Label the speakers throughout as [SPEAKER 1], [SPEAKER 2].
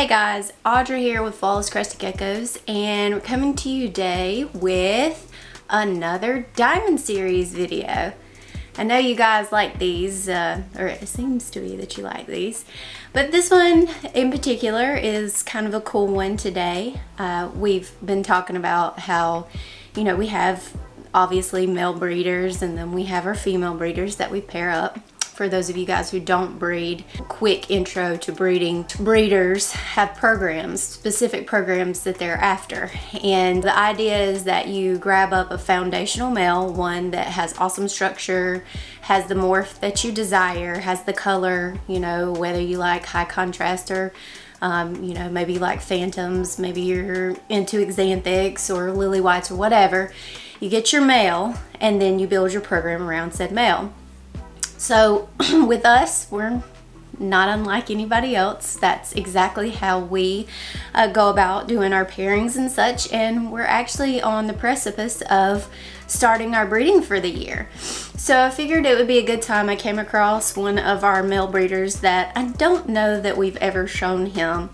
[SPEAKER 1] Hey guys, Audra here with Flawless Crested Geckos, and we're coming to you today with another Diamond Series video. I know you guys like these, or it seems to be that you like these, but this one in particular is kind of a cool one today. We've been talking about how, you know, we have obviously male breeders and then we have our female breeders that we pair up. For those of you guys who don't breed, quick intro to breeding. Breeders have programs, specific programs that they're after. And the idea is that you grab up a foundational male, one that has awesome structure, has the morph that you desire, has the color, you know, whether you like high contrast or you know, maybe like phantoms, maybe you're into xanthics or lily whites or whatever. You get your male and then you build your program around said male. So with us, we're not unlike anybody else. That's exactly how we go about doing our pairings and such, and we're actually on the precipice of starting our breeding for the year. So I figured it would be a good time. I came across one of our male breeders that I don't know that we've ever shown him,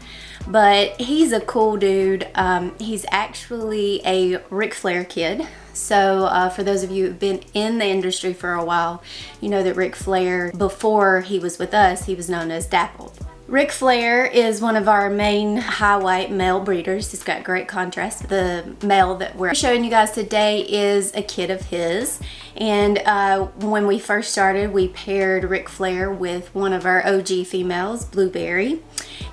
[SPEAKER 1] but he's a cool dude. He's actually a Ric Flair kid. So for those of you who've been in the industry for a while, you know that Ric Flair, before he was with us, he was known as Dappled. Ric Flair is one of our main high white male breeders. He's got great contrast. The male that we're showing you guys today is a kid of his. And when we first started, we paired Ric Flair with one of our OG females, Blueberry.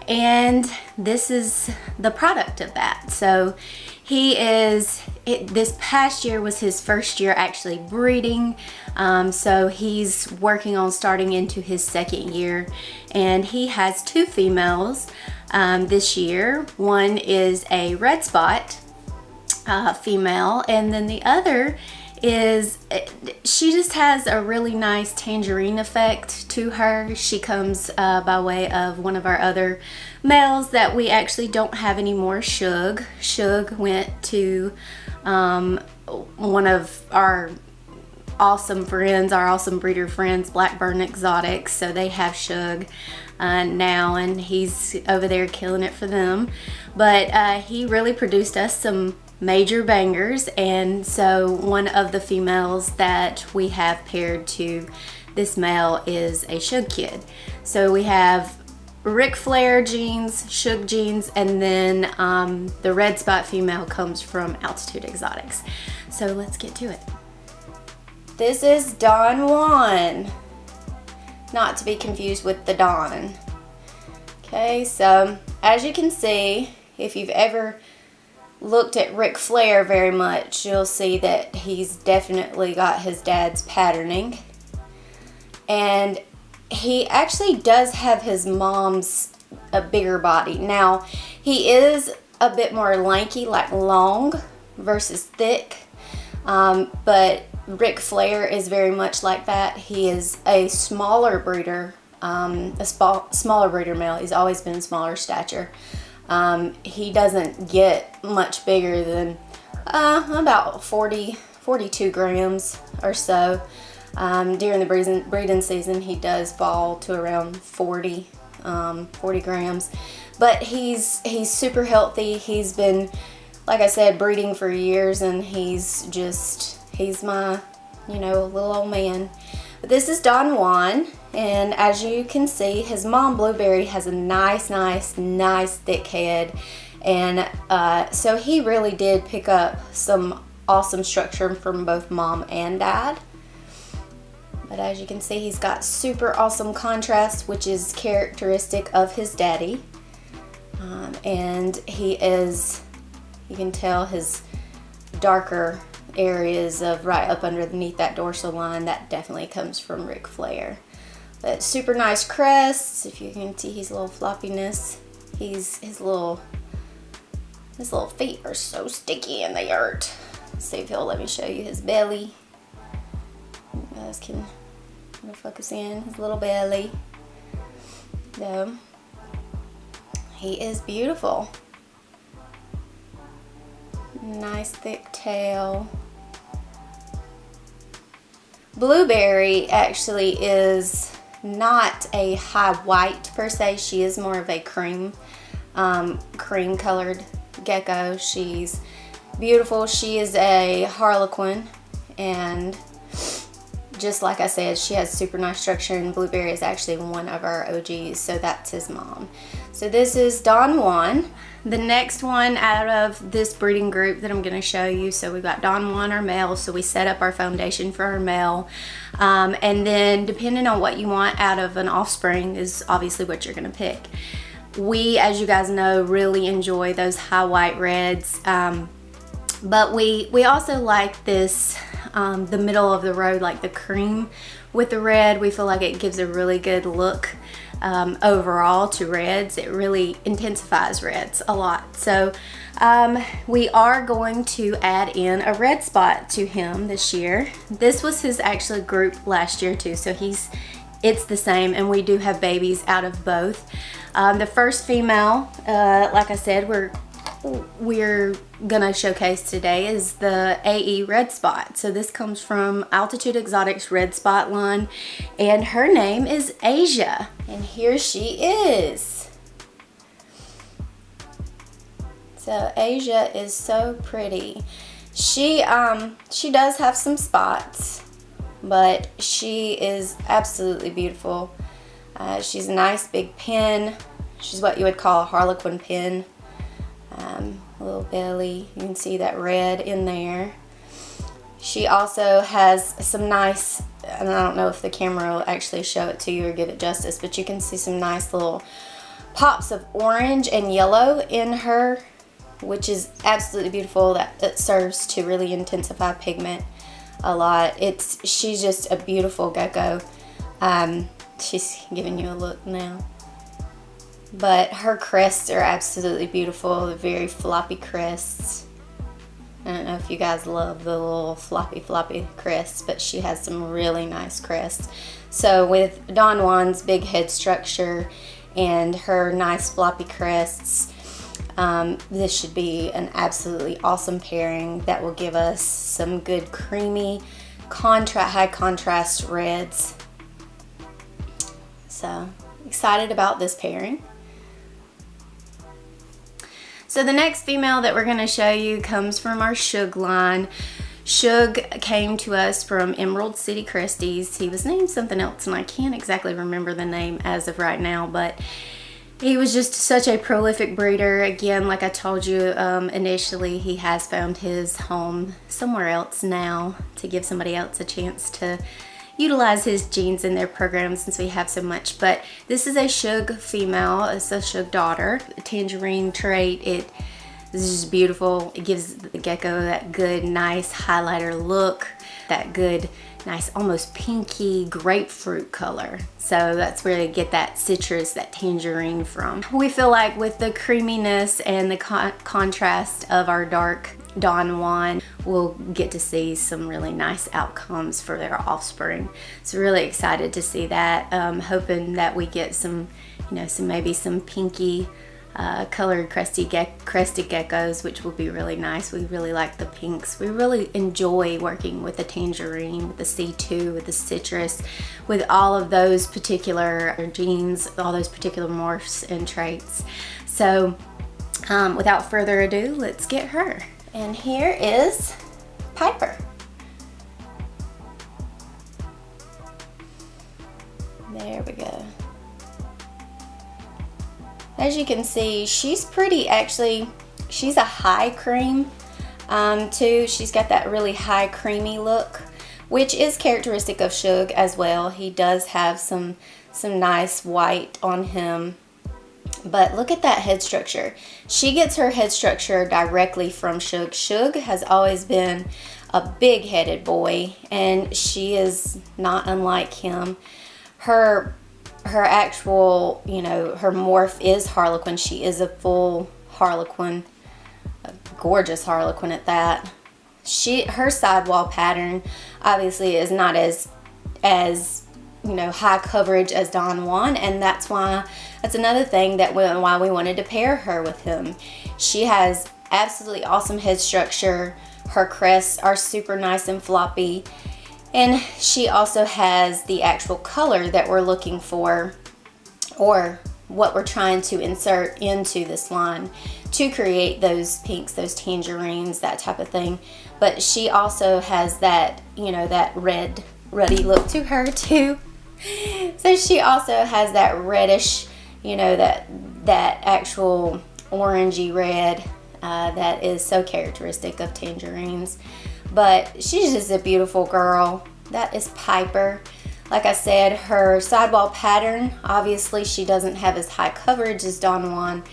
[SPEAKER 1] And this is the product of that. So he is, this past year was his first year actually breeding. So he's working on starting into his second year. And he has two females this year. One is a red spot female, and then the other is, she just has a really nice tangerine effect to her. She comes by way of one of our other males that we actually don't have anymore, Shug. Shug went to one of our awesome friends, our awesome breeder friends, Blackburn Exotics. So they have Shug now, and he's over there killing it for them. But he really produced us some major bangers, and so one of the females that we have paired to this male is a Shug kid. So we have Ric Flair genes, Shug genes, and then the red spot female comes from Altitude Exotics. So let's get to it. This is Don Juan, not to be confused with the Don. Okay, so as you can see, if you've ever looked at Ric Flair very much, you'll see that he's definitely got his dad's patterning. And he actually does have his mom's a bigger body. Now, he is a bit more lanky, like long versus thick. But Ric Flair is very much like that. He is a smaller breeder, smaller breeder male. He's always been smaller stature. He doesn't get much bigger than about 42 grams or so. During the breeding season, he does fall to around 40 grams. But he's super healthy. He's been, like I said, breeding for years, and he's my, you know, little old man. But this is Don Juan, and as you can see, his mom Blueberry has a nice thick head, and so he really did pick up some awesome structure from both mom and dad. But as you can see, he's got super awesome contrast, which is characteristic of his daddy. And he is, you can tell his darker areas of right up underneath that dorsal line, that definitely comes from Ric Flair. But super nice crests. If you can see his little floppiness, his little feet are so sticky in the dirt. See if he'll let me show you his belly. You guys can focus in his little belly. So he is beautiful. Nice thick tail. Blueberry actually is not a high white per se. She is more of a cream. cream colored gecko. She's beautiful. She is a harlequin, and just like I said, she has super nice structure, and Blueberry is actually one of our OGs, so that's his mom. So this is Don Juan. The next one out of this breeding group that I'm going to show you, so we've got Don Juan, our male, so we set up our foundation for our male, and then depending on what you want out of an offspring is obviously what you're going to pick. We, as you guys know, really enjoy those high white reds, but we also like this, the middle of the road, like the cream with the red. We feel like it gives a really good look overall to reds. It really intensifies reds a lot. So we are going to add in a red spot to him this year. This was his actually group last year too, so it's the same, and we do have babies out of both. The first female, like I said, we're gonna showcase today is the AE red spot. So this comes from Altitude Exotics red spot line, and her name is Asia, and here she is. So Asia is so pretty. She does have some spots, but she is absolutely beautiful. She's a nice big pin. She's what you would call a harlequin pin. A little belly, you can see that red in there. She also has some nice, and I don't know if the camera will actually show it to you or give it justice, but you can see some nice little pops of orange and yellow in her, which is absolutely beautiful. That serves to really intensify pigment a lot. She's just a beautiful gecko. She's giving you a look now. But her crests are absolutely beautiful. They're very floppy crests. I don't know if you guys love the little floppy crests, but she has some really nice crests. So with Don Juan's big head structure and her nice floppy crests, this should be an absolutely awesome pairing that will give us some good creamy, high contrast reds. So excited about this pairing. So the next female that we're going to show you comes from our Shug line. Shug came to us from Emerald City Cresties. He was named something else, and I can't exactly remember the name as of right now, but he was just such a prolific breeder. Again, like I told you initially, he has found his home somewhere else now to give somebody else a chance to utilize his genes in their program since we have so much. But this is a Shug female. It's a Shug daughter, a tangerine trait. This is just beautiful. It gives the gecko that good, nice highlighter look, that good, nice, almost pinky grapefruit color. So that's where they get that citrus, that tangerine from. We feel like with the creaminess and the contrast of our dark Don Juan, we'll get to see some really nice outcomes for their offspring. So really excited to see that. Hoping that we get some, maybe some pinky colored crested geckos, which will be really nice. We really like the pinks. We really enjoy working with the tangerine, with the C2, with the citrus, with all of those particular genes, all those particular morphs and traits. So without further ado, let's get her. And here is Piper. There we go. As you can see, she's pretty, actually. She's a high cream too. She's got that really high creamy look, which is characteristic of Shug as well. He does have some nice white on him. But look at that head structure. She gets her head structure directly from Shug. Shug has always been a big-headed boy, and she is not unlike him. Her actual, her morph is harlequin. She is a full harlequin, a gorgeous harlequin at that. Her sidewall pattern obviously is not as high coverage as Don Juan, and that's another thing why we wanted to pair her with him. She has absolutely awesome head structure. Her crests are super nice and floppy, and she also has the actual color that we're looking for, or what we're trying to insert into this line to create those pinks, those tangerines, that type of thing. But she also has that, you know, that ruddy look to her too. So she also has that reddish, you know, that actual orangey red that is so characteristic of tangerines. But she's just a beautiful girl. That is Piper. Like I said, her sidewall pattern, obviously she doesn't have as high coverage as Don Juan,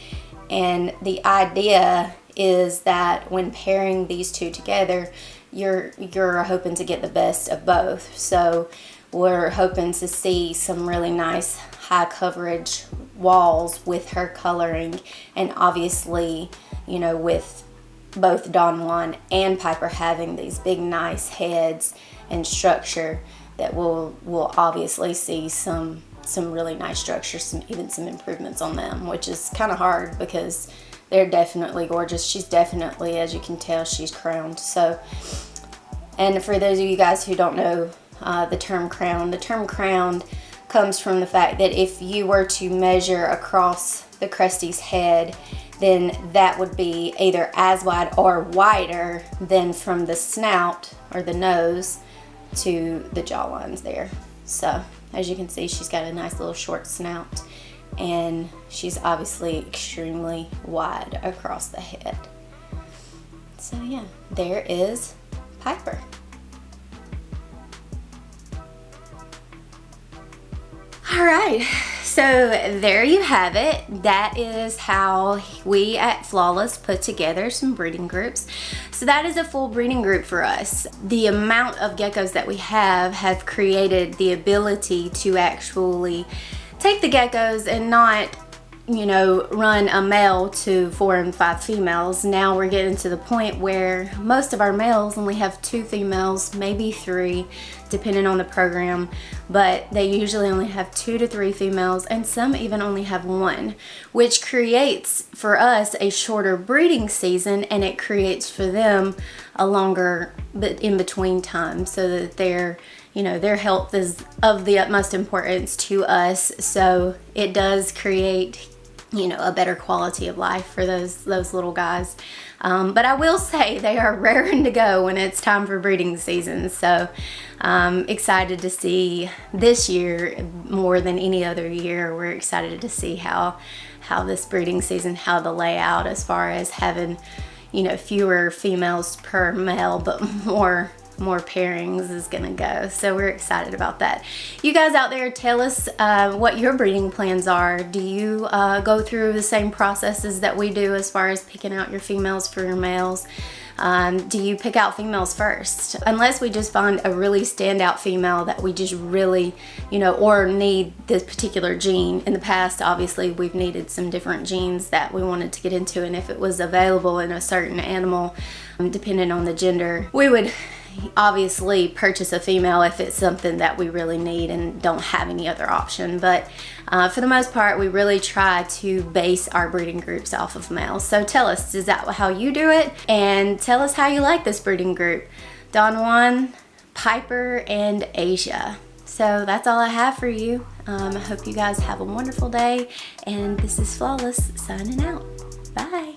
[SPEAKER 1] and the idea is that when pairing these two together, you're hoping to get the best of both. So we're hoping to see some really nice high coverage walls with her coloring, and obviously, you know, with both Don Juan and Piper having these big nice heads and structure, that we'll obviously see some really nice structure, even some improvements on them, which is kind of hard because they're definitely gorgeous. She's definitely, as you can tell, she's crowned. So, and for those of you guys who don't know the term crowned comes from the fact that if you were to measure across the Cresty's head, then that would be either as wide or wider than from the snout or the nose to the jaw lines there. So as you can see, she's got a nice little short snout, and she's obviously extremely wide across the head. So yeah, there is Piper. All right, so there you have it. That is how we at Flawless put together some breeding groups. So that is a full breeding group for us. The amount of geckos that we have created the ability to actually take the geckos and not, you know, run a male to 4 and 5 females. Now we're getting to the point where most of our males only have 2 females, maybe 3, depending on the program, but they usually only have 2 to 3 females, and some even only have 1, which creates for us a shorter breeding season, and it creates for them a longer in between time, so that their, you know, their health is of the utmost importance to us. So it does create, you know, a better quality of life for those little guys. But I will say they are raring to go when it's time for breeding season. So excited to see this year more than any other year. We're excited to see how this breeding season, how the layout as far as having, you know, fewer females per male, but more pairings is gonna go. So we're excited about that. You guys out there, tell us what your breeding plans are. Do you go through the same processes that we do as far as picking out your females for your males? Do you pick out females first? Unless we just find a really standout female that we just really, you know, or need this particular gene. In the past, obviously, we've needed some different genes that we wanted to get into, and if it was available in a certain animal, depending on the gender, we would obviously purchase a female if it's something that we really need and don't have any other option. But for the most part, we really try to base our breeding groups off of males. So tell us, is that how you do it? And tell us how you like this breeding group. Don Juan, Piper, and Asia. So that's all I have for you. I hope you guys have a wonderful day, and this is Flawless signing out. Bye.